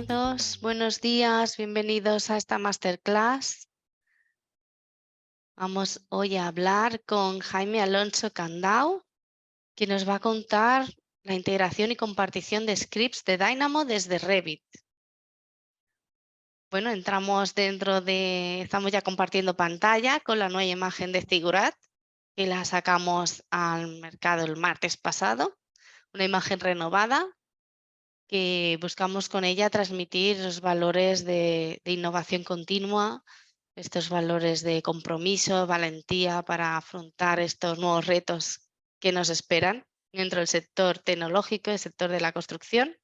Bienvenidos, buenos días, bienvenidos a esta masterclass. Vamos hoy a hablar con Jaime Alonso Candau, que nos va a contar la integración y compartición de scripts de Dynamo desde Revit. Bueno, estamos ya compartiendo pantalla con la nueva imagen de Figurat, que la sacamos al mercado el martes pasado, una imagen renovada que buscamos con ella transmitir los valores de innovación continua, estos valores de compromiso, valentía para afrontar estos nuevos retos que nos esperan dentro del sector tecnológico, el sector de la construcción.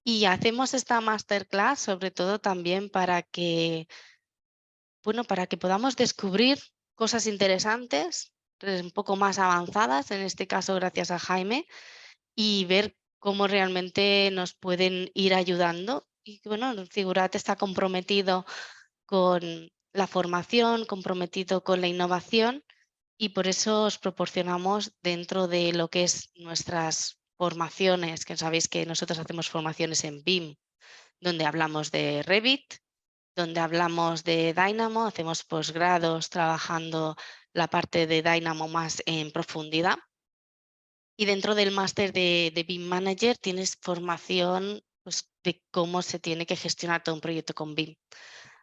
Y hacemos esta masterclass sobre todo también para que podamos descubrir cosas interesantes, un poco más avanzadas, en este caso gracias a Jaime, y ver cómo realmente nos pueden ir ayudando. Y bueno, Figurat está comprometido con la formación, comprometido con la innovación y por eso os proporcionamos dentro de lo que es nuestras formaciones, que sabéis que nosotros hacemos formaciones en BIM, donde hablamos de Revit, donde hablamos de Dynamo, hacemos posgrados trabajando la parte de Dynamo más en profundidad. Y dentro del máster de BIM Manager tienes formación pues, de cómo se tiene que gestionar todo un proyecto con BIM.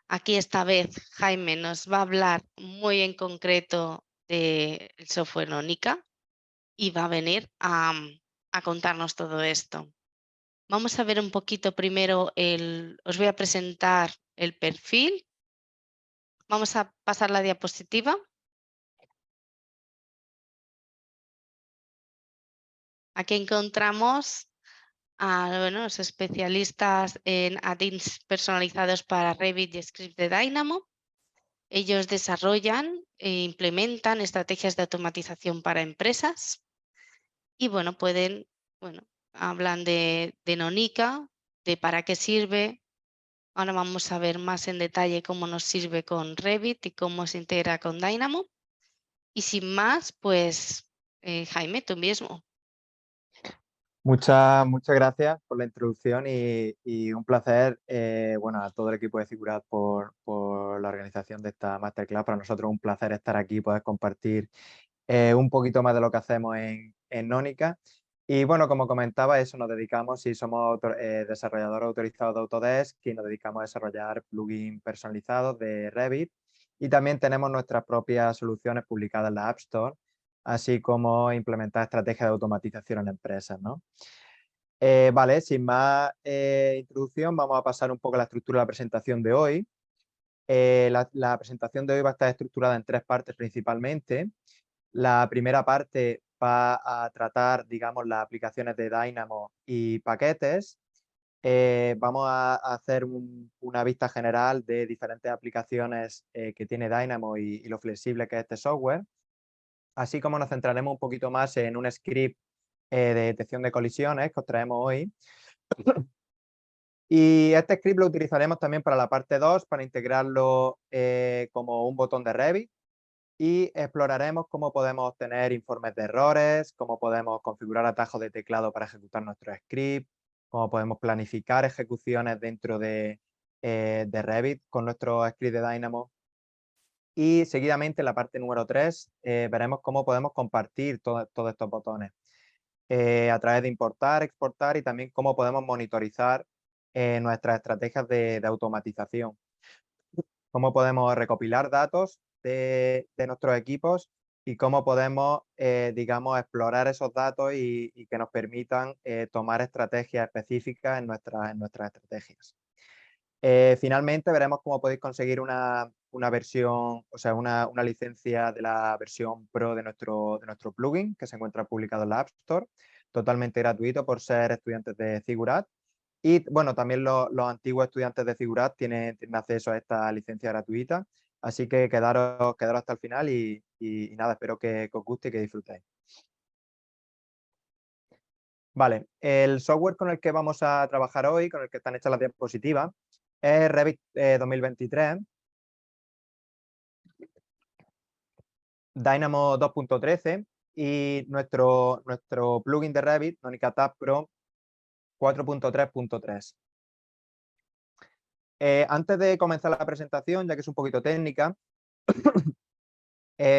Aquí esta vez Jaime nos va a hablar muy en concreto del software Nonica y va a venir a contarnos todo esto. Vamos a ver un poquito primero, os voy a presentar el perfil. Vamos a pasar la diapositiva. Aquí encontramos a los especialistas en add-ins personalizados para Revit y scripts de Dynamo. Ellos desarrollan e implementan estrategias de automatización para empresas y hablan de Nonica, de para qué sirve. Ahora vamos a ver más en detalle cómo nos sirve con Revit y cómo se integra con Dynamo. Y sin más, pues Jaime, tú mismo. Muchas gracias por la introducción y un placer a todo el equipo de Figurat por la organización de esta masterclass. Para nosotros es un placer estar aquí y poder compartir un poquito más de lo que hacemos en Nónica. Y bueno, como comentaba, eso nos dedicamos y somos desarrolladores autorizados de Autodesk y nos dedicamos a desarrollar plugins personalizados de Revit y también tenemos nuestras propias soluciones publicadas en la App Store, así como implementar estrategias de automatización en empresas, ¿no? Vale, sin más introducción, vamos a pasar un poco a la estructura de la presentación de hoy. La presentación de hoy va a estar estructurada en tres partes principalmente. La primera parte va a tratar, digamos, las aplicaciones de Dynamo y paquetes. Vamos a hacer una vista general de diferentes aplicaciones que tiene Dynamo y lo flexible que es este software. Así como nos centraremos un poquito más en un script de detección de colisiones que os traemos hoy. Y este script lo utilizaremos también para la parte 2, para integrarlo como un botón de Revit. Y exploraremos cómo podemos obtener informes de errores, cómo podemos configurar atajos de teclado para ejecutar nuestro script, cómo podemos planificar ejecuciones dentro de Revit con nuestro script de Dynamo. Y seguidamente en la parte número 3 veremos cómo podemos compartir todos estos botones a través de importar, exportar y también cómo podemos monitorizar nuestras estrategias de automatización. Cómo podemos recopilar datos de nuestros equipos y cómo podemos, digamos, explorar esos datos y que nos permitan tomar estrategias específicas en nuestras estrategias. Finalmente, veremos cómo podéis conseguir una versión, o sea, una licencia de la versión Pro de nuestro plugin, que se encuentra publicado en la App Store, totalmente gratuito por ser estudiantes de Figurat. Y bueno, también los antiguos estudiantes de Figurat tienen acceso a esta licencia gratuita. Así que quedaros hasta el final y nada, espero que os guste y que disfrutéis. Vale, el software con el que vamos a trabajar hoy, con el que están hechas las diapositivas, es Revit 2023, Dynamo 2.13 y nuestro plugin de Revit, Nonica Tab Pro 4.3.3. Antes de comenzar la presentación, ya que es un poquito técnica,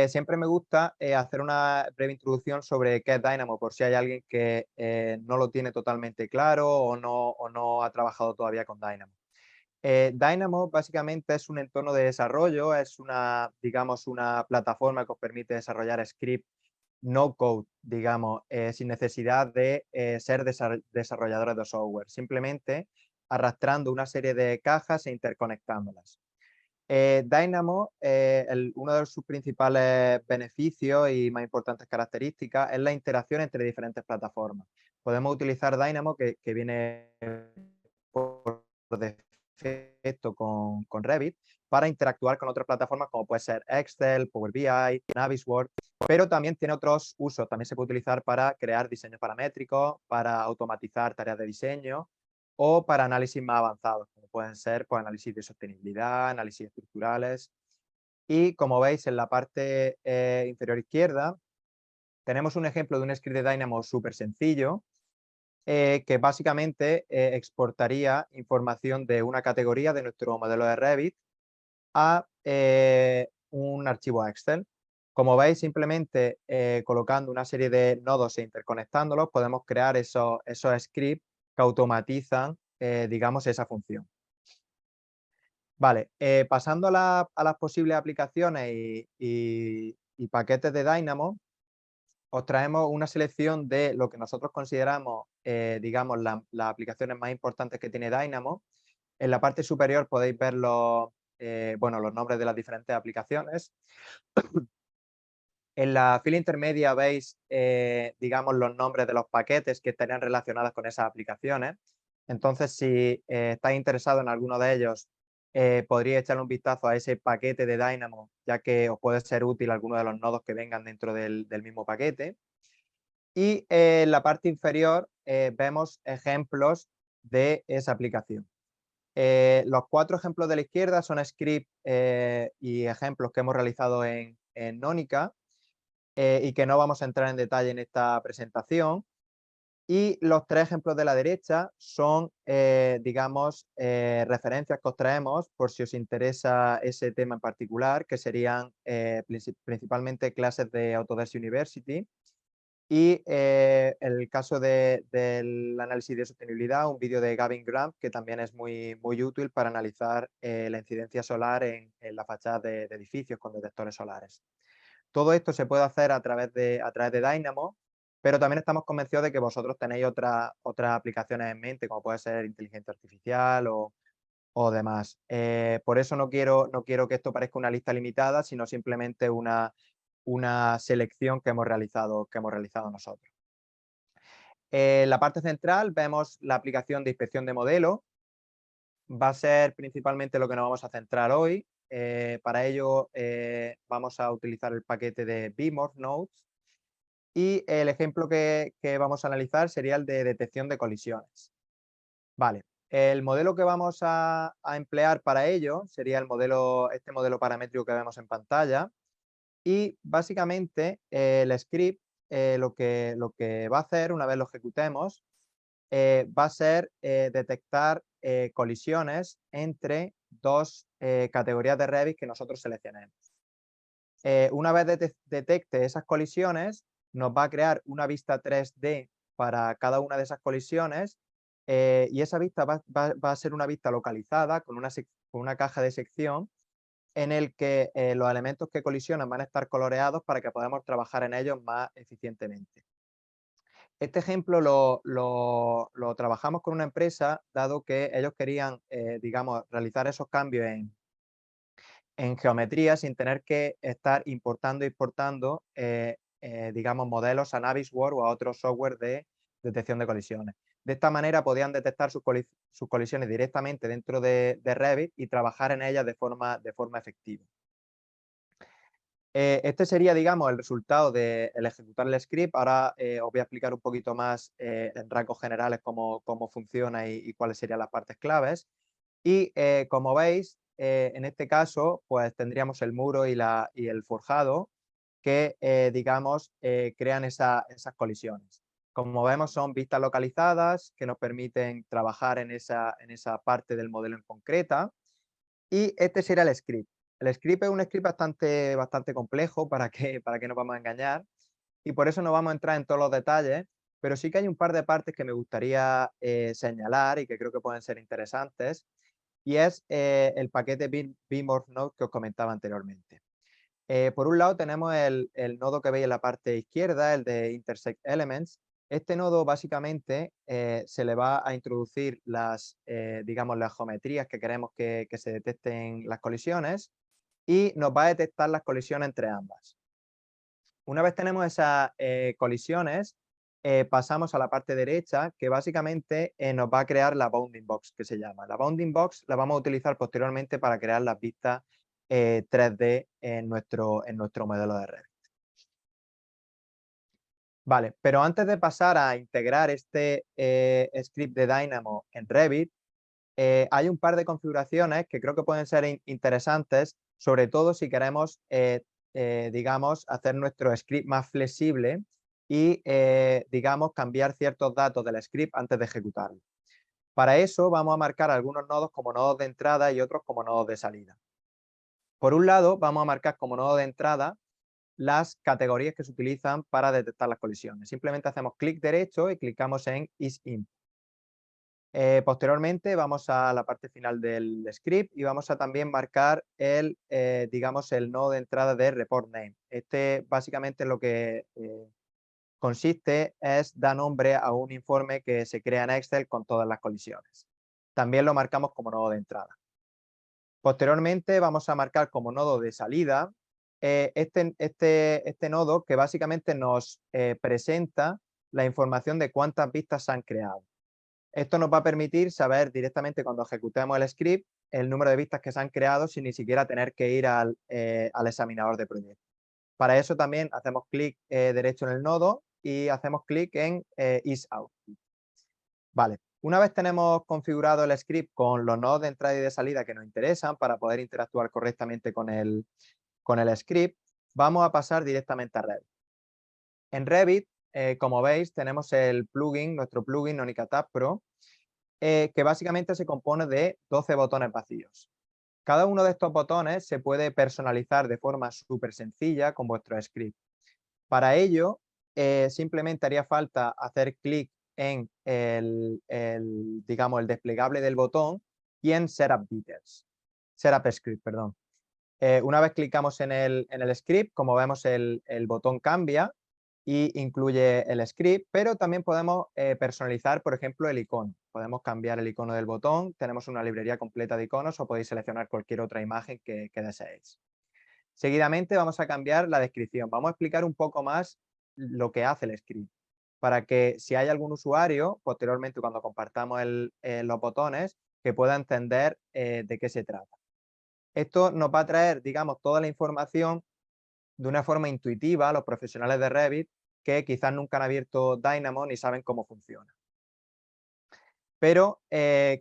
siempre me gusta hacer una breve introducción sobre qué es Dynamo, por si hay alguien que no lo tiene totalmente claro o no ha trabajado todavía con Dynamo. Dynamo básicamente es un entorno de desarrollo, es una, digamos, una plataforma que os permite desarrollar script no code, digamos, sin necesidad de ser desarrolladores de software, simplemente arrastrando una serie de cajas e interconectándolas. Dynamo, uno de sus principales beneficios y más importantes características es la interacción entre diferentes plataformas. Podemos utilizar Dynamo, que viene por defecto con Revit, para interactuar con otras plataformas como puede ser Excel, Power BI, Navisworks, pero también tiene otros usos. También se puede utilizar para crear diseños paramétricos, para automatizar tareas de diseño o para análisis más avanzados, como pueden ser pues, análisis de sostenibilidad, análisis estructurales. Y como veis en la parte inferior izquierda, tenemos un ejemplo de un script de Dynamo súper sencillo, que básicamente exportaría información de una categoría de nuestro modelo de Revit a un archivo Excel. Como veis, simplemente colocando una serie de nodos e interconectándolos, podemos crear esos scripts que automatizan, digamos, esa función. Vale, pasando a las posibles aplicaciones y paquetes de Dynamo, os traemos una selección de lo que nosotros consideramos, digamos, las aplicaciones más importantes que tiene Dynamo. En la parte superior podéis ver bueno, los nombres de las diferentes aplicaciones. En la fila intermedia veis, digamos, los nombres de los paquetes que estarían relacionados con esas aplicaciones. Entonces, si estáis interesados en alguno de ellos, podríais echarle un vistazo a ese paquete de Dynamo, ya que os puede ser útil alguno de los nodos que vengan dentro del mismo paquete. Y en la parte inferior vemos ejemplos de esa aplicación. Los 4 ejemplos de la izquierda son scripts y ejemplos que hemos realizado en Nónica y que no vamos a entrar en detalle en esta presentación. Y los 3 ejemplos de la derecha son, digamos, referencias que os traemos por si os interesa ese tema en particular, que serían principalmente clases de Autodesk University. Y el caso del análisis de sostenibilidad, un vídeo de Gavin Grant, que también es muy útil para analizar la incidencia solar en la fachada de edificios con detectores solares. Todo esto se puede hacer a través de Dynamo, pero también estamos convencidos de que vosotros tenéis otras aplicaciones en mente, como puede ser inteligencia artificial o demás. Por eso no quiero que esto parezca una lista limitada, sino simplemente una selección que hemos realizado nosotros. En la parte central vemos la aplicación de inspección de modelo. Va a ser principalmente lo que nos vamos a centrar hoy. Para ello vamos a utilizar el paquete de Beamor Nodes y el ejemplo que vamos a analizar sería el de detección de colisiones. Vale, el modelo que vamos a emplear para ello sería este modelo paramétrico que vemos en pantalla y básicamente el script lo que va a hacer una vez lo ejecutemos va a ser detectar colisiones entre dos categorías de Revit que nosotros seleccionemos. Una vez detecte esas colisiones, nos va a crear una vista 3D para cada una de esas colisiones y esa vista va a ser una vista localizada con una caja de sección en el que los elementos que colisionan van a estar coloreados para que podamos trabajar en ellos más eficientemente. Este ejemplo lo trabajamos con una empresa, dado que ellos querían, digamos, realizar esos cambios en geometría sin tener que estar importando y exportando, digamos, modelos a Navisworks o a otro software de detección de colisiones. De esta manera podían detectar sus colisiones directamente dentro de Revit y trabajar en ellas de forma efectiva. Este sería, digamos, el resultado del ejecutar el script. Ahora os voy a explicar un poquito más en rasgos generales cómo funciona y cuáles serían las partes claves. Y como veis, en este caso, pues tendríamos el muro y el forjado que, digamos, crean esas colisiones. Como vemos, son vistas localizadas que nos permiten trabajar en esa parte del modelo en concreta. Y este sería el script. El script es un script bastante complejo, para que no vamos a engañar, y por eso no vamos a entrar en todos los detalles, pero sí que hay un par de partes que me gustaría señalar y que creo que pueden ser interesantes, y es el paquete Beam Node que os comentaba anteriormente. Por un lado tenemos el nodo que veis en la parte izquierda, el de Intersect Elements. Este nodo básicamente se le va a introducir digamos, las geometrías que queremos que se detecten las colisiones, y nos va a detectar las colisiones entre ambas. Una vez tenemos esas colisiones, pasamos a la parte derecha, que básicamente nos va a crear la bounding box, que se llama. La bounding box la vamos a utilizar posteriormente para crear las vistas 3D en nuestro modelo de Revit. Vale, pero antes de pasar a integrar este script de Dynamo en Revit, hay un par de configuraciones que creo que pueden ser interesantes, sobre todo si queremos, digamos, hacer nuestro script más flexible y, digamos, cambiar ciertos datos del script antes de ejecutarlo. Para eso vamos a marcar algunos nodos como nodos de entrada y otros como nodos de salida. Por un lado, vamos a marcar como nodo de entrada las categorías que se utilizan para detectar las colisiones. Simplemente hacemos clic derecho y clicamos en IsInput. Posteriormente vamos a la parte final del script y vamos a también marcar digamos, el nodo de entrada de report name. Este básicamente lo que consiste es dar nombre a un informe que se crea en Excel con todas las colisiones. También lo marcamos como nodo de entrada. Posteriormente vamos a marcar como nodo de salida este nodo que básicamente nos presenta la información de cuántas vistas se han creado. Esto nos va a permitir saber directamente cuando ejecutemos el script el número de vistas que se han creado sin ni siquiera tener que ir al examinador de proyecto. Para eso también hacemos clic derecho en el nodo y hacemos clic en IsOutput. Vale, una vez tenemos configurado el script con los nodos de entrada y de salida que nos interesan para poder interactuar correctamente con el script, vamos a pasar directamente a Revit. En Revit, como veis, tenemos nuestro plugin Nonica Tab Pro, que básicamente se compone de 12 botones vacíos. Cada uno de estos botones se puede personalizar de forma súper sencilla con vuestro script. Para ello, simplemente haría falta hacer clic en digamos, el desplegable del botón y en Setup Script, perdón. Una vez clicamos en el script, como vemos, el botón cambia y incluye el script, pero también podemos personalizar, por ejemplo, el icono. Podemos cambiar el icono del botón, tenemos una librería completa de iconos o podéis seleccionar cualquier otra imagen que deseéis. Seguidamente vamos a cambiar la descripción. Vamos a explicar un poco más lo que hace el script, para que si hay algún usuario, posteriormente cuando compartamos los botones, que pueda entender de qué se trata. Esto nos va a traer, digamos, toda la información de una forma intuitiva a los profesionales de Revit que quizás nunca han abierto Dynamo ni saben cómo funciona. Pero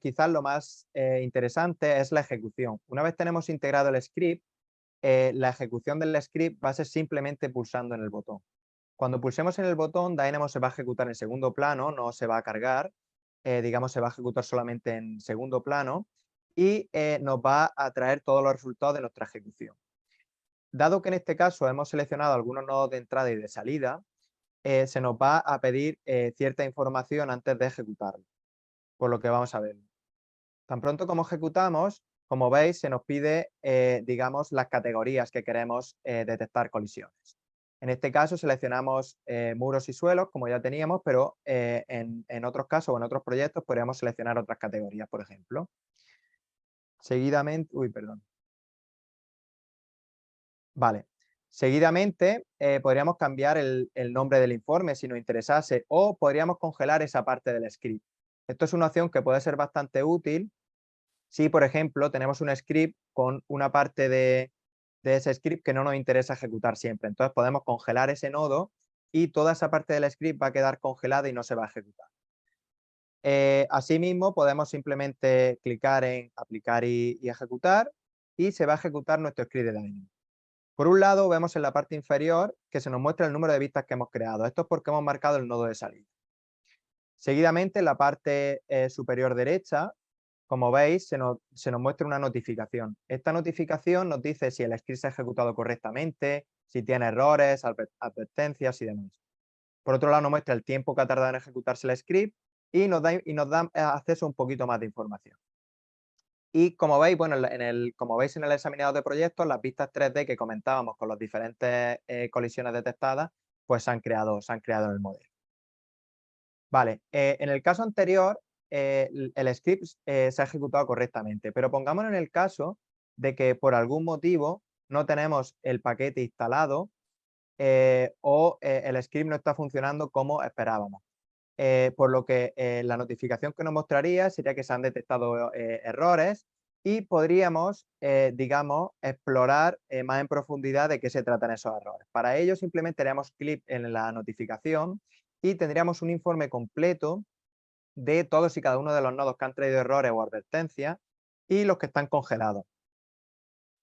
quizás lo más interesante es la ejecución. Una vez tenemos integrado el script, la ejecución del script va a ser simplemente pulsando en el botón. Cuando pulsemos en el botón, Dynamo se va a ejecutar en segundo plano, no se va a cargar, digamos, se va a ejecutar solamente en segundo plano y nos va a traer todos los resultados de nuestra ejecución. Dado que en este caso hemos seleccionado algunos nodos de entrada y de salida, se nos va a pedir cierta información antes de ejecutarlo, por lo que vamos a ver. Tan pronto como ejecutamos, como veis, se nos pide, digamos, las categorías que queremos detectar colisiones. En este caso seleccionamos muros y suelos, como ya teníamos, pero en otros casos o en otros proyectos podríamos seleccionar otras categorías, por ejemplo. Seguidamente, perdón. Vale. Seguidamente podríamos cambiar el nombre del informe si nos interesase, o podríamos congelar esa parte del script. Esto es una opción que puede ser bastante útil si, por ejemplo, tenemos un script con una parte de ese script que no nos interesa ejecutar siempre. Entonces podemos congelar ese nodo y toda esa parte del script va a quedar congelada y no se va a ejecutar. Asimismo, podemos simplemente clicar en aplicar y ejecutar y se va a ejecutar nuestro script de Dynamo. Por un lado, vemos en la parte inferior que se nos muestra el número de vistas que hemos creado. Esto es porque hemos marcado el nodo de salida. Seguidamente, en la parte superior derecha, como veis, se nos muestra una notificación. Esta notificación nos dice si el script se ha ejecutado correctamente, si tiene errores, advertencias y demás. Por otro lado, nos muestra el tiempo que ha tardado en ejecutarse el script y nos da acceso a un poquito más de información. Y como veis, bueno, como veis en el examinador de proyectos, las vistas 3D que comentábamos con las diferentes colisiones detectadas, pues se han creado en el modelo. Vale, en el caso anterior, el script se ha ejecutado correctamente, pero pongámonos en el caso de que por algún motivo no tenemos el paquete instalado o el script no está funcionando como esperábamos. Por lo que la notificación que nos mostraría sería que se han detectado errores y podríamos, digamos, explorar más en profundidad de qué se tratan esos errores. Para ello, simplemente haríamos clic en la notificación y tendríamos un informe completo de todos y cada uno de los nodos que han traído errores o advertencias y los que están congelados.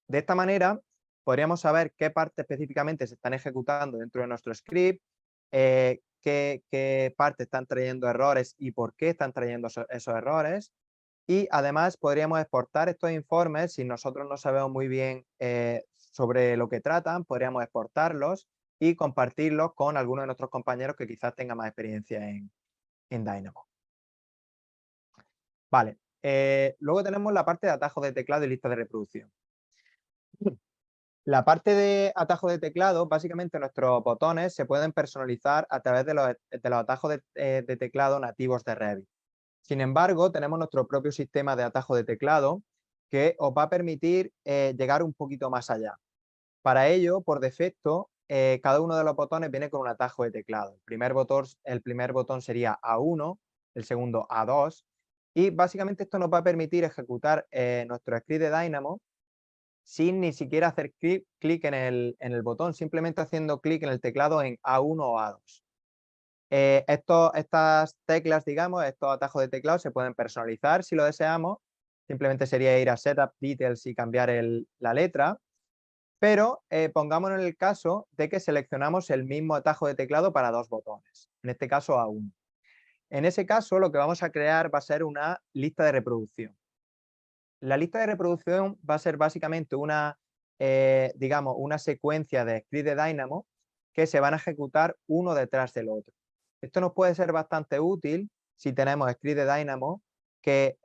De esta manera, podríamos saber qué partes específicamente se están ejecutando dentro de nuestro script, qué partes están trayendo errores y por qué están trayendo esos errores. Y además podríamos exportar estos informes, si nosotros no sabemos muy bien sobre lo que tratan, podríamos exportarlos y compartirlos con algunos de nuestros compañeros que quizás tengan más experiencia en Dynamo. Vale, luego tenemos la parte de atajos de teclado y lista de reproducción. La parte de atajos de teclado, básicamente nuestros botones se pueden personalizar a través de los atajos de teclado nativos de Revit. Sin embargo, tenemos nuestro propio sistema de atajo de teclado que os va a permitir llegar un poquito más allá. Para ello, por defecto, cada uno de los botones viene con un atajo de teclado. El primer botón sería A1, el segundo A2, y básicamente esto nos va a permitir ejecutar nuestro script de Dynamo sin ni siquiera hacer clic en el botón, simplemente haciendo clic en el teclado en A1 o A2. Estas teclas, digamos, estos atajos de teclado se pueden personalizar si lo deseamos. Simplemente sería ir a Setup Details y cambiar la letra. Pero pongámonos en el caso de que seleccionamos el mismo atajo de teclado para dos botones, en este caso A1. En ese caso, lo que vamos a crear va a ser una lista de reproducción. La lista de reproducción va a ser básicamente digamos, una secuencia de scripts de Dynamo que se van a ejecutar uno detrás del otro. Esto nos puede ser bastante útil si tenemos scripts de Dynamo que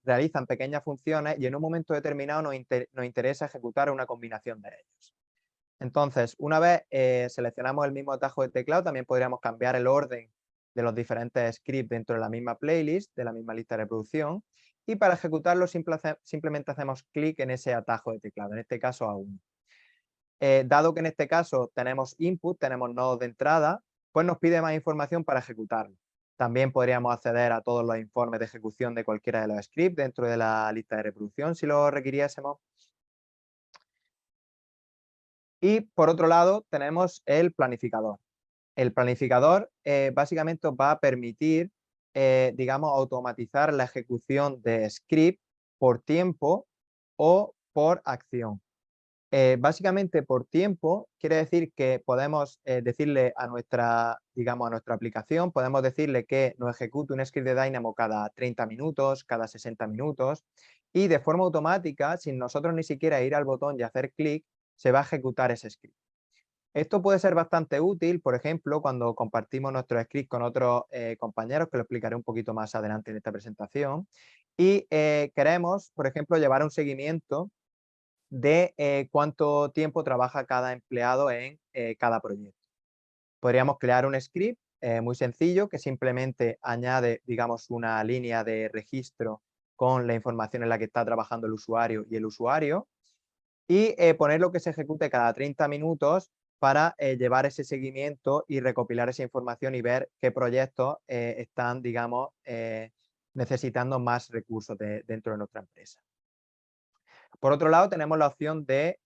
realizan pequeñas funciones y en un momento determinado nos interesa ejecutar una combinación de ellos. Entonces, una vez seleccionamos el mismo atajo de teclado, también podríamos cambiar el orden de los diferentes scripts dentro de la misma playlist, de la misma lista de reproducción, y para ejecutarlo simplemente hacemos clic en ese atajo de teclado, en este caso A1. Dado que en este caso tenemos input, tenemos nodos de entrada, pues nos pide más información para ejecutarlo. También podríamos acceder a todos los informes de ejecución de cualquiera de los scripts dentro de la lista de reproducción si lo requiriésemos. Y por otro lado tenemos el planificador. El planificador básicamente os va a permitir, digamos, automatizar la ejecución de script por tiempo o por acción. Básicamente por tiempo quiere decir que podemos decirle a digamos, a nuestra aplicación, podemos decirle que nos ejecute un script de Dynamo cada 30 minutos, cada 60 minutos y de forma automática, sin nosotros ni siquiera ir al botón y hacer clic, se va a ejecutar ese script. Esto puede ser bastante útil, por ejemplo, cuando compartimos nuestro script con otros compañeros, que lo explicaré un poquito más adelante en esta presentación, y queremos, por ejemplo, llevar un seguimiento de cuánto tiempo trabaja cada empleado en cada proyecto. Podríamos crear un script muy sencillo que simplemente añade, digamos, una línea de registro con la información en la que está trabajando el usuario y el usuario y ponerlo que se ejecute cada 30 minutos para llevar ese seguimiento y recopilar esa información y ver qué proyectos están, digamos, necesitando más recursos dentro de nuestra empresa. Por otro lado, tenemos la opción de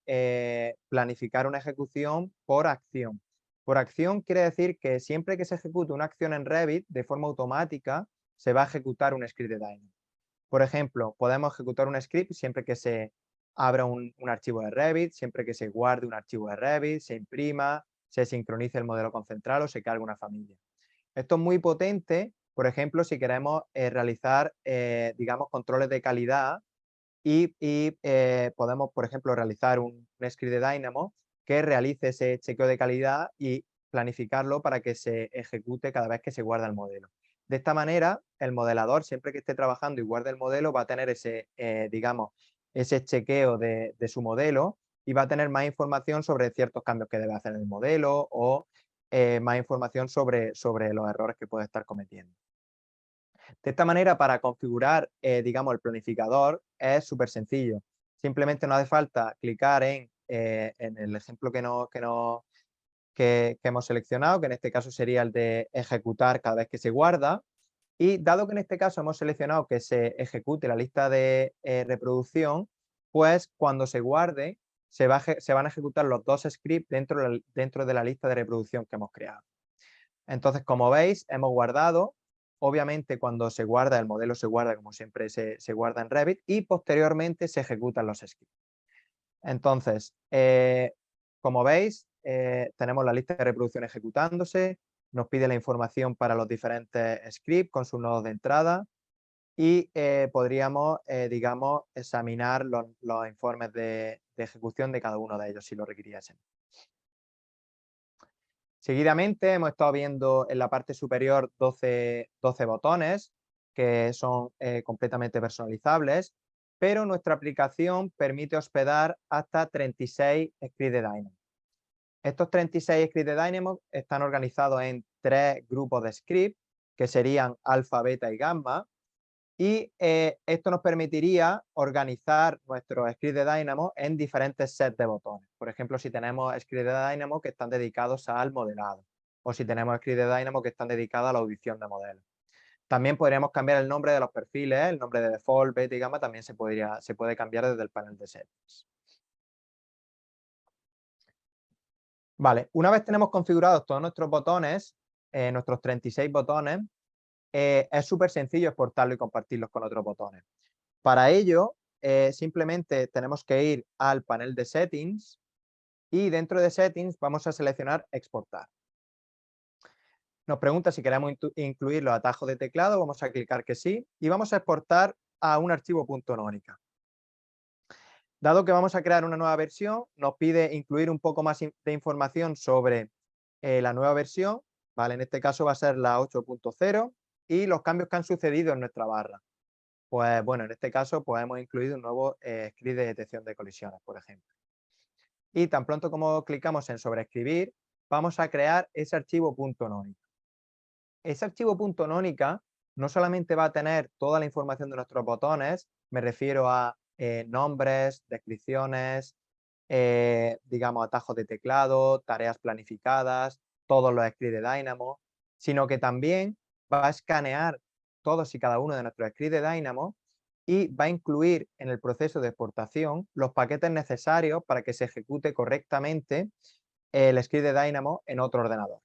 planificar una ejecución por acción. Por acción quiere decir que siempre que se ejecute una acción en Revit, de forma automática, se va a ejecutar un script de Dynamo. Por ejemplo, podemos ejecutar un script siempre que se abra un archivo de Revit, siempre que se guarde un archivo de Revit, se imprima, se sincronice el modelo con central o se cargue una familia. Esto es muy potente Por ejemplo, si queremos realizar, digamos, controles de calidad y podemos, por ejemplo, realizar un script de Dynamo que realice ese chequeo de calidad y planificarlo para que se ejecute cada vez que se guarda el modelo. De esta manera, el modelador, siempre que esté trabajando y guarde el modelo, va a tener ese, digamos, ese chequeo de su modelo y va a tener más información sobre ciertos cambios que debe hacer en el modelo o más información sobre los errores que puede estar cometiendo. De esta manera, para configurar, digamos, el planificador es súper sencillo. Simplemente no hace falta clicar en el ejemplo que hemos seleccionado, que en este caso sería el de ejecutar cada vez que se guarda. Y dado que en este caso hemos seleccionado que se ejecute la lista de reproducción, pues cuando se guarde se van a ejecutar los dos scripts dentro de la lista de reproducción que hemos creado. Entonces, como veis, hemos guardado. Obviamente, cuando se guarda, el modelo se guarda como siempre se guarda en Revit y posteriormente se ejecutan los scripts. Entonces, como veis, tenemos la lista de reproducción ejecutándose, nos pide la información para los diferentes scripts con sus nodos de entrada y podríamos, digamos, examinar los informes de ejecución de cada uno de ellos si lo requiriesen. Seguidamente hemos estado viendo en la parte superior 12 botones que son completamente personalizables, pero nuestra aplicación permite hospedar hasta 36 scripts de Dynamo. Estos 36 scripts de Dynamo están organizados en 3 grupos de scripts, que serían alfa, beta y gamma, y esto nos permitiría organizar nuestros scripts de Dynamo en diferentes sets de botones. Por ejemplo, si tenemos scripts de Dynamo que están dedicados al modelado, o si tenemos scripts de Dynamo que están dedicados a la audición de modelos. También podríamos cambiar el nombre de los perfiles, el nombre de default, beta y gamma también se puede cambiar desde el panel de settings. Vale, una vez tenemos configurados todos nuestros botones, nuestros 36 botones, es súper sencillo exportarlo y compartirlos con otros botones. Para ello, simplemente tenemos que ir al panel de settings y dentro de settings vamos a seleccionar exportar. Nos pregunta si queremos incluir los atajos de teclado, vamos a clicar que sí y vamos a exportar a un archivo .nonica. Dado que vamos a crear una nueva versión, nos pide incluir un poco más de información sobre la nueva versión, ¿vale? En este caso va a ser la 8.0 y los cambios que han sucedido en nuestra barra. Pues bueno, en este caso pues hemos incluido un nuevo script de detección de colisiones, por ejemplo. Y tan pronto como clicamos en sobreescribir, vamos a crear ese archivo .nonica. Ese archivo .nonica no solamente va a tener toda la información de nuestros botones, me refiero a nombres, descripciones, digamos atajos de teclado, tareas planificadas, todos los scripts de Dynamo, sino que también va a escanear todos y cada uno de nuestros scripts de Dynamo y va a incluir en el proceso de exportación los paquetes necesarios para que se ejecute correctamente el script de Dynamo en otro ordenador.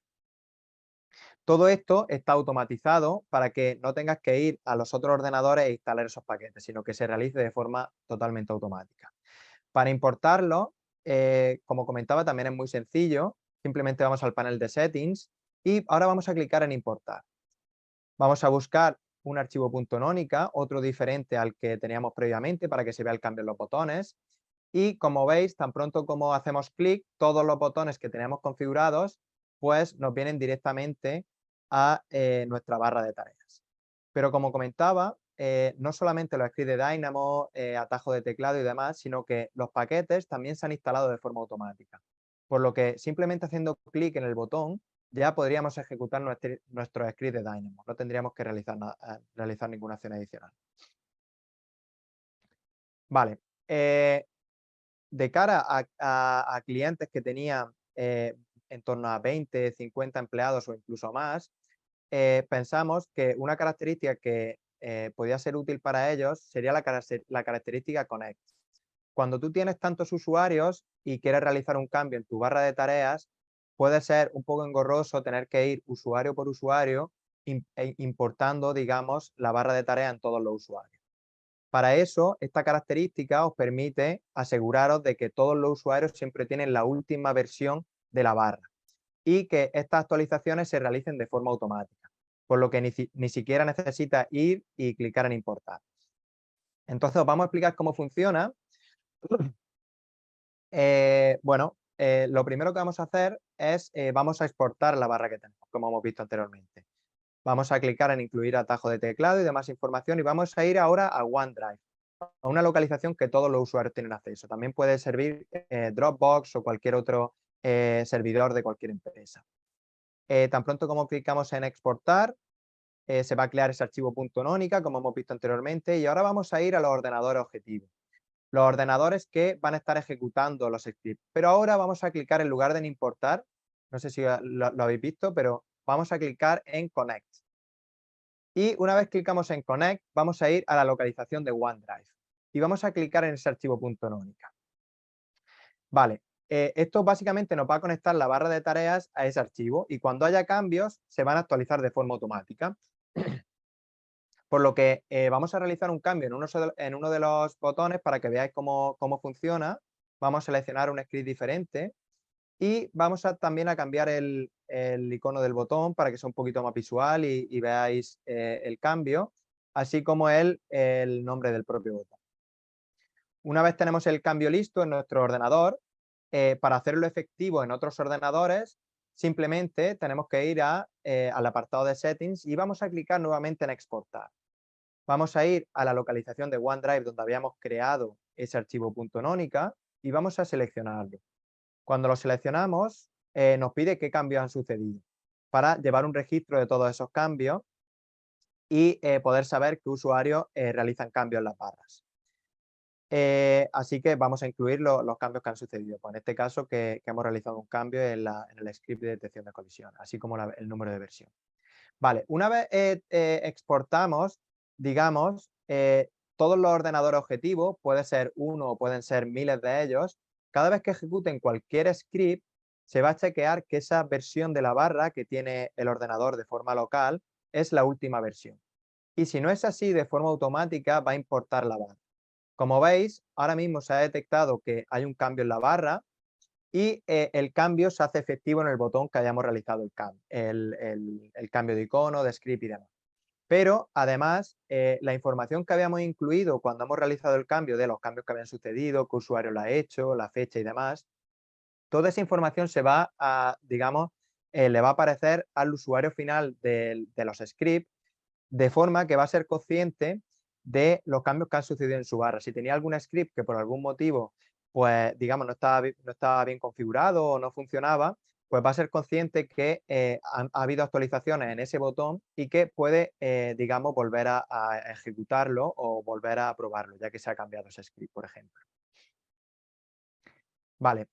Todo esto está automatizado para que no tengas que ir a los otros ordenadores e instalar esos paquetes, sino que se realice de forma totalmente automática. Para importarlo, como comentaba, también es muy sencillo. Simplemente vamos al panel de settings y ahora vamos a clicar en importar. Vamos a buscar un archivo .nonica, otro diferente al que teníamos previamente para que se vea el cambio en los botones. Y como veis, tan pronto como hacemos clic, todos los botones que tenemos configurados pues nos vienen directamente a nuestra barra de tareas. Pero como comentaba, no solamente los scripts de Dynamo, atajo de teclado y demás, sino que los paquetes también se han instalado de forma automática. Por lo que simplemente haciendo clic en el botón ya podríamos ejecutar nuestro script de Dynamo. No tendríamos que realizar ninguna acción adicional. Vale. De cara a clientes que tenían en torno a 20, 50 empleados o incluso más, pensamos que una característica que podía ser útil para ellos sería la característica Connect. Cuando tú tienes tantos usuarios y quieres realizar un cambio en tu barra de tareas, puede ser un poco engorroso tener que ir usuario por usuario importando, digamos, la barra de tareas en todos los usuarios. Para eso, esta característica os permite aseguraros de que todos los usuarios siempre tienen la última versión de la barra y que estas actualizaciones se realicen de forma automática. por lo que ni siquiera necesita ir y clicar en importar. Entonces os vamos a explicar cómo funciona. Lo primero que vamos a hacer es, vamos a exportar la barra que tenemos, como hemos visto anteriormente. Vamos a clicar en incluir atajo de teclado y demás información y vamos a ir ahora a OneDrive, a una localización que todos los usuarios tienen acceso. También puede servir Dropbox o cualquier otro servidor de cualquier empresa. Tan pronto como clicamos en exportar, se va a crear ese archivo .nonica, como hemos visto anteriormente, y ahora vamos a ir a los ordenadores objetivos. Los ordenadores que van a estar ejecutando los scripts. Pero ahora vamos a clicar en lugar de en importar, no sé si lo habéis visto, pero vamos a clicar en Connect. Y una vez clicamos en Connect, vamos a ir a la localización de OneDrive. Y vamos a clicar en ese archivo .nonica. Vale, esto básicamente nos va a conectar la barra de tareas a ese archivo y cuando haya cambios se van a actualizar de forma automática. Por lo que vamos a realizar un cambio en uno de los botones para que veáis cómo funciona. Vamos a seleccionar un script diferente y vamos también a cambiar el icono del botón para que sea un poquito más visual y veáis el cambio, así como el nombre del propio botón. Una vez tenemos el cambio listo en nuestro ordenador, para hacerlo efectivo en otros ordenadores, simplemente tenemos que ir al apartado de Settings y vamos a clicar nuevamente en Exportar. Vamos a ir a la localización de OneDrive donde habíamos creado ese archivo .nonica y vamos a seleccionarlo. Cuando lo seleccionamos, nos pide qué cambios han sucedido para llevar un registro de todos esos cambios y poder saber qué usuarios realizan cambios en las barras. Así que vamos a incluir los cambios que han sucedido. Pues en este caso que hemos realizado un cambio en el script de detección de colisión, así como el número de versión. Vale, una vez exportamos, digamos, todos los ordenadores objetivos, puede ser uno o pueden ser miles de ellos, cada vez que ejecuten cualquier script, se va a chequear que esa versión de la barra que tiene el ordenador de forma local es la última versión. Y si no es así, de forma automática va a importar la barra. Como veis, ahora mismo se ha detectado que hay un cambio en la barra y el cambio se hace efectivo en el botón que hayamos realizado el cambio de icono, de script y demás. Pero además, la información que habíamos incluido cuando hemos realizado el cambio de los cambios que habían sucedido, qué usuario lo ha hecho, la fecha y demás, toda esa información se va a, digamos, le va a aparecer al usuario final de los scripts, de forma que va a ser consciente de los cambios que han sucedido en su barra. Si tenía algún script que por algún motivo, pues digamos, no estaba bien configurado o no funcionaba, pues va a ser consciente que ha habido actualizaciones en ese botón y que puede, digamos, volver a ejecutarlo o volver a probarlo, ya que se ha cambiado ese script, por ejemplo. Vale.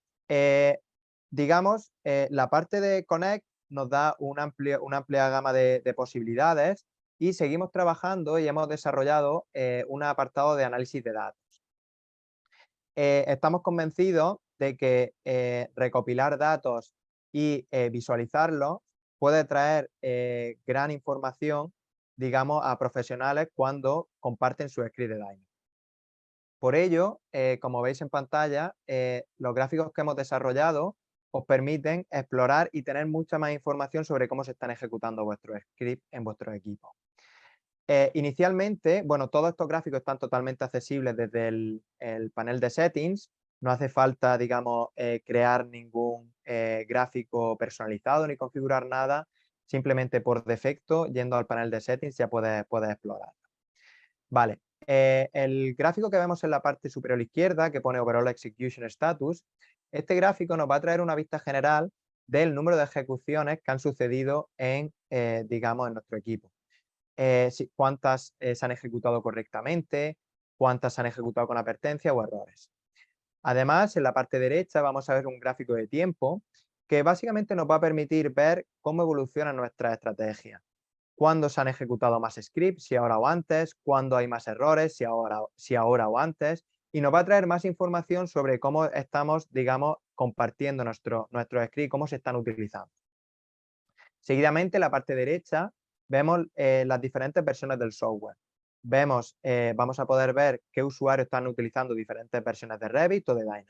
Digamos, la parte de Connect nos da una amplia gama de posibilidades y seguimos trabajando y hemos desarrollado un apartado de análisis de datos. Estamos convencidos de que recopilar datos y visualizarlos puede traer gran información, digamos, a profesionales cuando comparten su script de Dynamo. Por ello, como veis en pantalla, los gráficos que hemos desarrollado os permiten explorar y tener mucha más información sobre cómo se están ejecutando vuestros scripts en vuestros equipos. Inicialmente, bueno, todos estos gráficos están totalmente accesibles desde el panel de settings. No hace falta, digamos, crear ningún gráfico personalizado ni configurar nada. Simplemente por defecto, yendo al panel de settings, ya puedes explorar. Vale, el gráfico que vemos en la parte superior izquierda, que pone Overall Execution Status, este gráfico nos va a traer una vista general del número de ejecuciones que han sucedido digamos, en nuestro equipo. Cuántas se han ejecutado correctamente, cuántas se han ejecutado con advertencia o errores. Además, en la parte derecha vamos a ver un gráfico de tiempo que básicamente nos va a permitir ver cómo evoluciona nuestra estrategia. Cuándo se han ejecutado más scripts, si ahora o antes, cuándo hay más errores, si ahora o antes, y nos va a traer más información sobre cómo estamos, digamos, compartiendo nuestros scripts, cómo se están utilizando. Seguidamente, en la parte derecha, vemos las diferentes versiones del software. Vamos a poder ver qué usuarios están utilizando diferentes versiones de Revit o de Dynamo.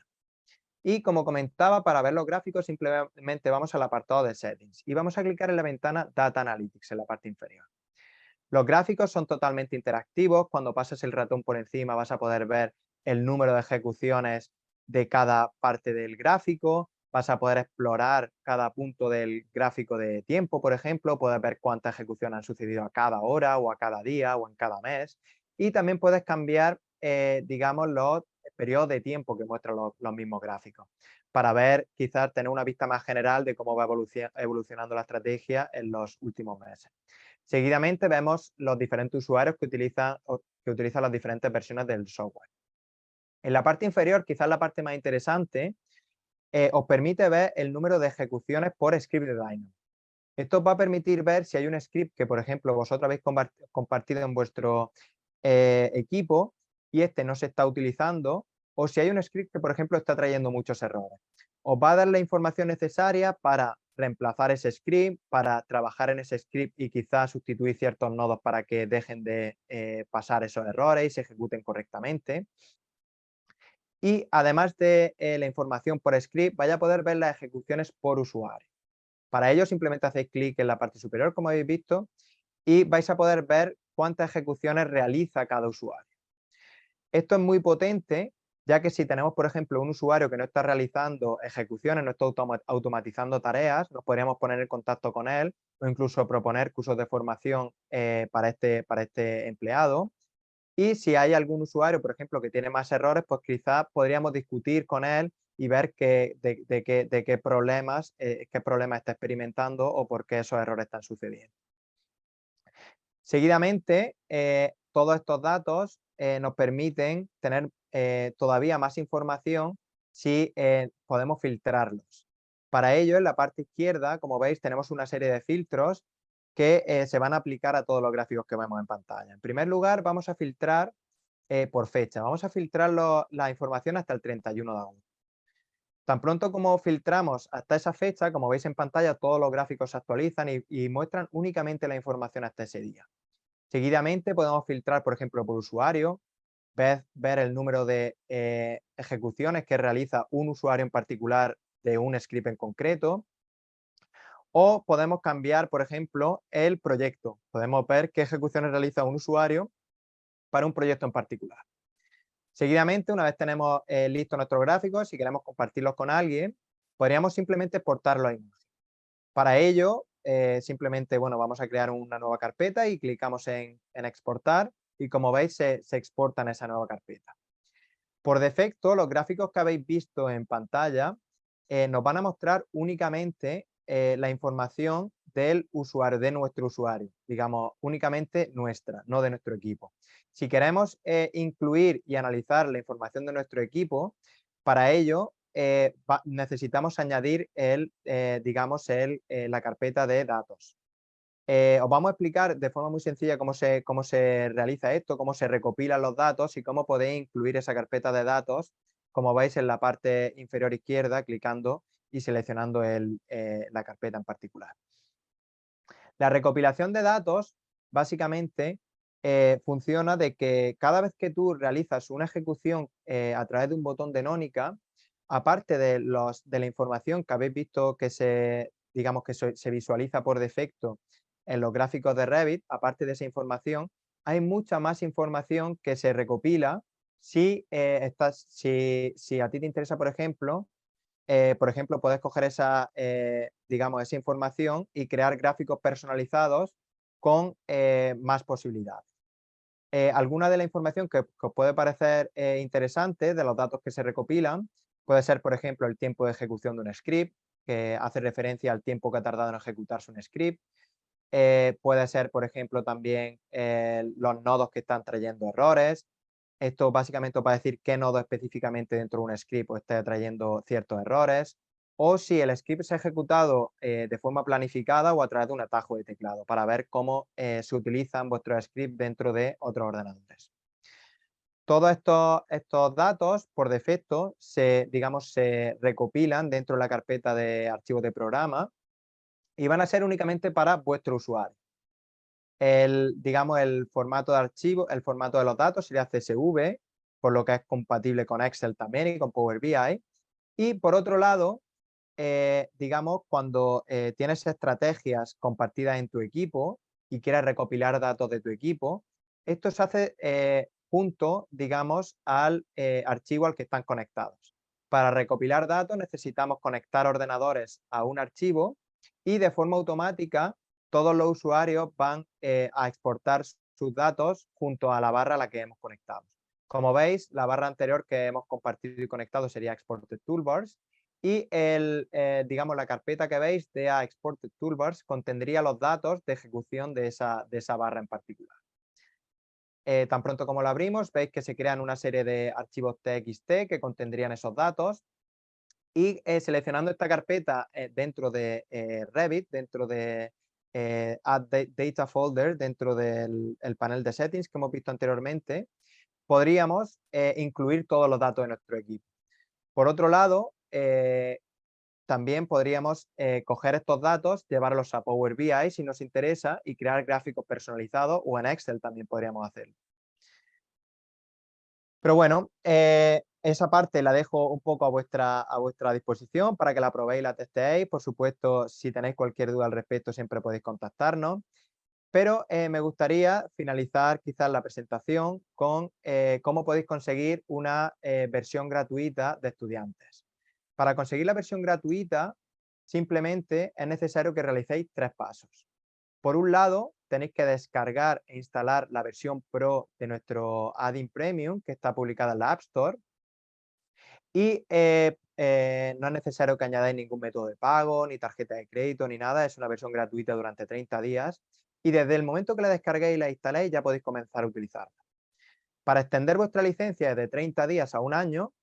Y como comentaba, para ver los gráficos simplemente vamos al apartado de Settings y vamos a clicar en la ventana Data Analytics en la parte inferior. Los gráficos son totalmente interactivos. Cuando pases el ratón por encima vas a poder ver el número de ejecuciones de cada parte del gráfico. Vas a poder explorar cada punto del gráfico de tiempo, por ejemplo. Puedes ver cuántas ejecuciones han sucedido a cada hora o a cada día o en cada mes. Y también puedes cambiar, digamos, los periodos de tiempo que muestran los mismos gráficos para ver, quizás tener una vista más general de cómo va evolucionando la estrategia en los últimos meses. Seguidamente vemos los diferentes usuarios que utilizan las diferentes versiones del software. En la parte inferior, quizás la parte más interesante, os permite ver el número de ejecuciones por script de Dynamo. Esto os va a permitir ver si hay un script que, por ejemplo, vosotros habéis compartido en vuestro equipo y este no se está utilizando, o si hay un script que, por ejemplo, está trayendo muchos errores. Os va a dar la información necesaria para reemplazar ese script, para trabajar en ese script y quizás sustituir ciertos nodos para que dejen de pasar esos errores y se ejecuten correctamente. Y además de la información por script, vaya a poder ver las ejecuciones por usuario. Para ello simplemente hacéis clic en la parte superior, como habéis visto, y vais a poder ver cuántas ejecuciones realiza cada usuario. Esto es muy potente, ya que si tenemos, por ejemplo, un usuario que no está realizando ejecuciones, no está automatizando tareas, nos podríamos poner en contacto con él o incluso proponer cursos de formación para este empleado. Y si hay algún usuario, por ejemplo, que tiene más errores, pues quizás podríamos discutir con él y ver de qué problemas está experimentando o por qué esos errores están sucediendo. Seguidamente, todos estos datos nos permiten tener todavía más información si podemos filtrarlos. Para ello, en la parte izquierda, como veis, tenemos una serie de filtros que se van a aplicar a todos los gráficos que vemos en pantalla. En primer lugar, vamos a filtrar por fecha. Vamos a filtrar la información hasta el 31 de agosto. Tan pronto como filtramos hasta esa fecha, como veis en pantalla, todos los gráficos se actualizan y muestran únicamente la información hasta ese día. Seguidamente podemos filtrar, por ejemplo, por usuario, ver el número de ejecuciones que realiza un usuario en particular de un script en concreto. O podemos cambiar, por ejemplo, el proyecto. Podemos ver qué ejecuciones realiza un usuario para un proyecto en particular. Seguidamente, una vez tenemos listos nuestros gráficos, si queremos compartirlos con alguien, podríamos simplemente exportarlos a imagen. Para ello, simplemente, bueno, vamos a crear una nueva carpeta y clicamos en exportar y como veis se exporta en esa nueva carpeta. Por defecto, los gráficos que habéis visto en pantalla nos van a mostrar únicamente la información del usuario, de nuestro usuario, digamos, únicamente nuestra, no de nuestro equipo. Si queremos incluir y analizar la información de nuestro equipo, para ello necesitamos añadir la carpeta de datos. Os vamos a explicar de forma muy sencilla cómo se realiza esto, cómo se recopilan los datos y cómo podéis incluir esa carpeta de datos, como veis en la parte inferior izquierda, clicando y seleccionando la carpeta en particular. La recopilación de datos, básicamente, funciona de que cada vez que tú realizas una ejecución a través de un botón de Nónica, aparte de la información que habéis visto que se visualiza por defecto en los gráficos de Revit, aparte de esa información, hay mucha más información que se recopila si a ti te interesa, por ejemplo, puedes coger esa información y crear gráficos personalizados con más posibilidades. Alguna de la información que os puede parecer interesante de los datos que se recopilan puede ser, por ejemplo, el tiempo de ejecución de un script, que hace referencia al tiempo que ha tardado en ejecutarse un script. Puede ser, por ejemplo, también los nodos que están trayendo errores. Esto básicamente va a decir qué nodo específicamente dentro de un script está trayendo ciertos errores. O si el script se ha ejecutado de forma planificada o a través de un atajo de teclado para ver cómo se utilizan vuestros scripts dentro de otros ordenadores. Todos estos datos, por defecto, se recopilan dentro de la carpeta de archivos de programa y van a ser únicamente para vuestro usuario. El formato de archivo, el formato de los datos sería CSV, por lo que es compatible con Excel también y con Power BI. Y por otro lado, digamos, cuando tienes estrategias compartidas en tu equipo y quieres recopilar datos de tu equipo, esto se hace junto, digamos, al archivo al que están conectados. Para recopilar datos necesitamos conectar ordenadores a un archivo y de forma automática todos los usuarios van a exportar sus datos junto a la barra a la que hemos conectado. Como veis, la barra anterior que hemos compartido y conectado sería Exported Toolbars y digamos, la carpeta que veis de Exported Toolbars contendría los datos de ejecución de esa barra en particular. Tan pronto como lo abrimos, veis que se crean una serie de archivos TXT que contendrían esos datos y seleccionando esta carpeta dentro de Revit, dentro de Add Data Folder, dentro del panel de settings que hemos visto anteriormente, podríamos incluir todos los datos de nuestro equipo. Por otro lado, también podríamos coger estos datos, llevarlos a Power BI si nos interesa y crear gráficos personalizados o en Excel también podríamos hacerlo. Pero bueno, esa parte la dejo un poco a vuestra disposición para que la probéis y la testéis. Por supuesto, si tenéis cualquier duda al respecto, siempre podéis contactarnos. Pero me gustaría finalizar quizás la presentación con cómo podéis conseguir una versión gratuita de estudiantes. Para conseguir la versión gratuita, simplemente es necesario que realicéis 3 pasos. Por un lado, tenéis que descargar e instalar la versión Pro de nuestro Add-in Premium, que está publicada en la App Store. Y no es necesario que añadáis ningún método de pago, ni tarjeta de crédito, ni nada. Es una versión gratuita durante 30 días. Y desde el momento que la descarguéis y la instaléis, ya podéis comenzar a utilizarla. Para extender vuestra licencia de 30 días a un año,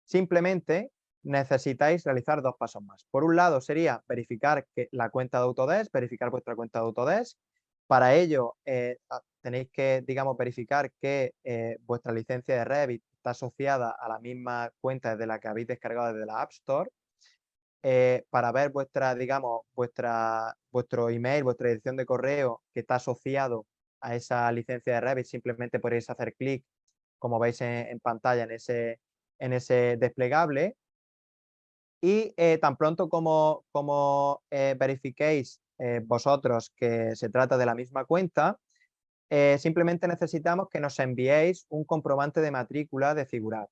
simplemente necesitáis realizar 2 pasos más. Por un lado sería verificar que la cuenta de Autodesk, verificar vuestra cuenta de Autodesk. Para ello tenéis que, digamos, verificar que vuestra licencia de Revit está asociada a la misma cuenta desde la que habéis descargado desde la App Store. Para ver digamos, vuestro email, vuestra dirección de correo que está asociado a esa licencia de Revit, simplemente podéis hacer clic, como veis en pantalla, en ese desplegable. Y tan pronto como verifiquéis vosotros que se trata de la misma cuenta, simplemente necesitamos que nos enviéis un comprobante de matrícula de Figurat.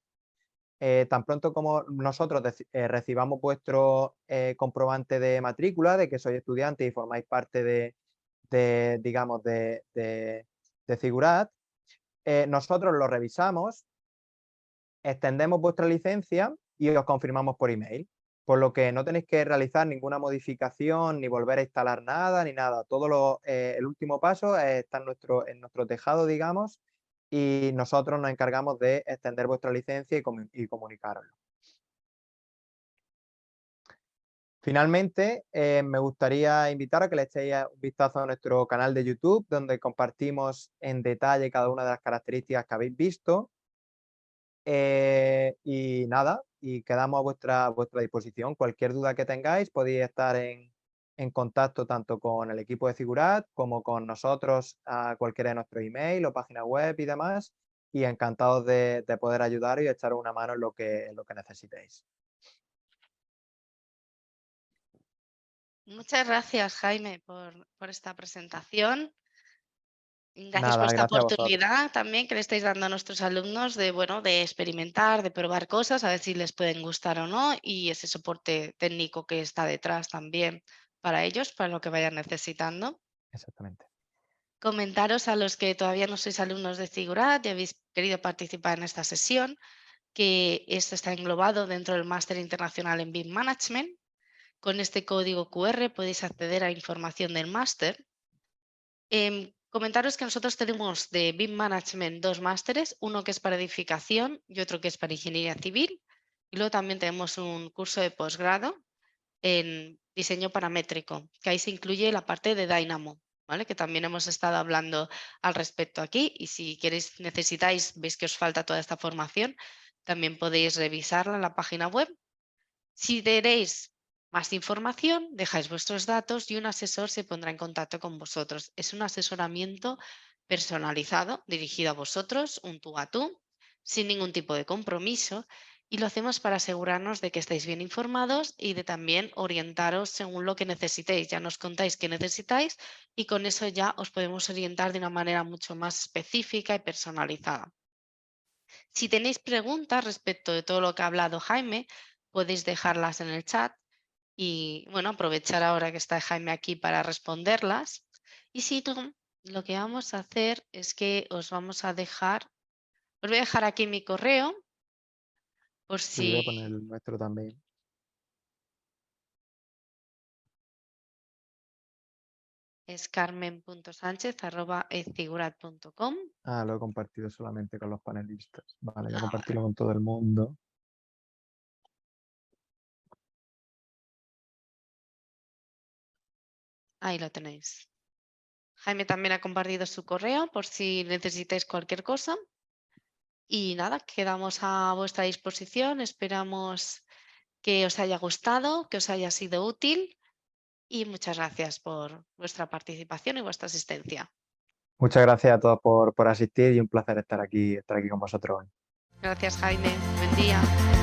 Tan pronto como nosotros recibamos vuestro comprobante de matrícula, de que sois estudiante y formáis parte digamos, de Figurat, nosotros lo revisamos, extendemos vuestra licencia y os confirmamos por email. Por lo que no tenéis que realizar ninguna modificación, ni volver a instalar nada, ni nada. El último paso está en nuestro tejado, digamos, y nosotros nos encargamos de extender vuestra licencia y comunicaroslo. Finalmente, me gustaría invitar a que le echéis un vistazo a nuestro canal de YouTube, donde compartimos en detalle cada una de las características que habéis visto. Y nada, y quedamos a vuestra disposición. Cualquier duda que tengáis, podéis estar en contacto tanto con el equipo de Figurat como con nosotros a cualquiera de nuestros email o página web y demás. Y encantados de poder ayudaros y echaros una mano en lo que necesitéis. Muchas gracias, Jaime, por esta presentación. Gracias por Nada, esta gracias a vosotros. oportunidad también que le estáis dando a nuestros alumnos de, bueno, de experimentar, de probar cosas, a ver si les pueden gustar o no, y ese soporte técnico que está detrás también para ellos, para lo que vayan necesitando. Exactamente. Comentaros a los que todavía no sois alumnos de Figurat y habéis querido participar en esta sesión, que esto está englobado dentro del Máster Internacional en BIM Management. Con este código QR podéis acceder a información del máster. Comentaros que nosotros tenemos de BIM Management 2 másteres, uno que es para edificación y otro que es para ingeniería civil. Y luego también tenemos un curso de posgrado en diseño paramétrico, que ahí se incluye la parte de Dynamo, ¿vale? Que también hemos estado hablando al respecto aquí. Y si queréis, necesitáis, veis que os falta toda esta formación, también podéis revisarla en la página web. Si queréis más información, dejáis vuestros datos y un asesor se pondrá en contacto con vosotros. Es un asesoramiento personalizado, dirigido a vosotros, un tú a tú, sin ningún tipo de compromiso. Y lo hacemos para asegurarnos de que estéis bien informados y de también orientaros según lo que necesitéis. Ya nos contáis qué necesitáis y con eso ya os podemos orientar de una manera mucho más específica y personalizada. Si tenéis preguntas respecto de todo lo que ha hablado Jaime, podéis dejarlas en el chat y bueno, aprovechar ahora que está Jaime aquí para responderlas. Y si no, lo que vamos a hacer es que os voy a dejar aquí mi correo por Sí, voy si a poner el nuestro también. es carmen.sanchez@ezfigurat.com. Ah, lo he compartido solamente con los panelistas. Vale, voy a Ah, vale, compartirlo con todo el mundo. ahí lo tenéis. Jaime también ha compartido su correo por si necesitáis cualquier cosa. Y nada, quedamos a vuestra disposición. Esperamos que os haya gustado, que os haya sido útil y muchas gracias por vuestra participación y vuestra asistencia. Muchas gracias a todos por asistir y un placer estar aquí con vosotros hoy. Gracias, Jaime. Buen día.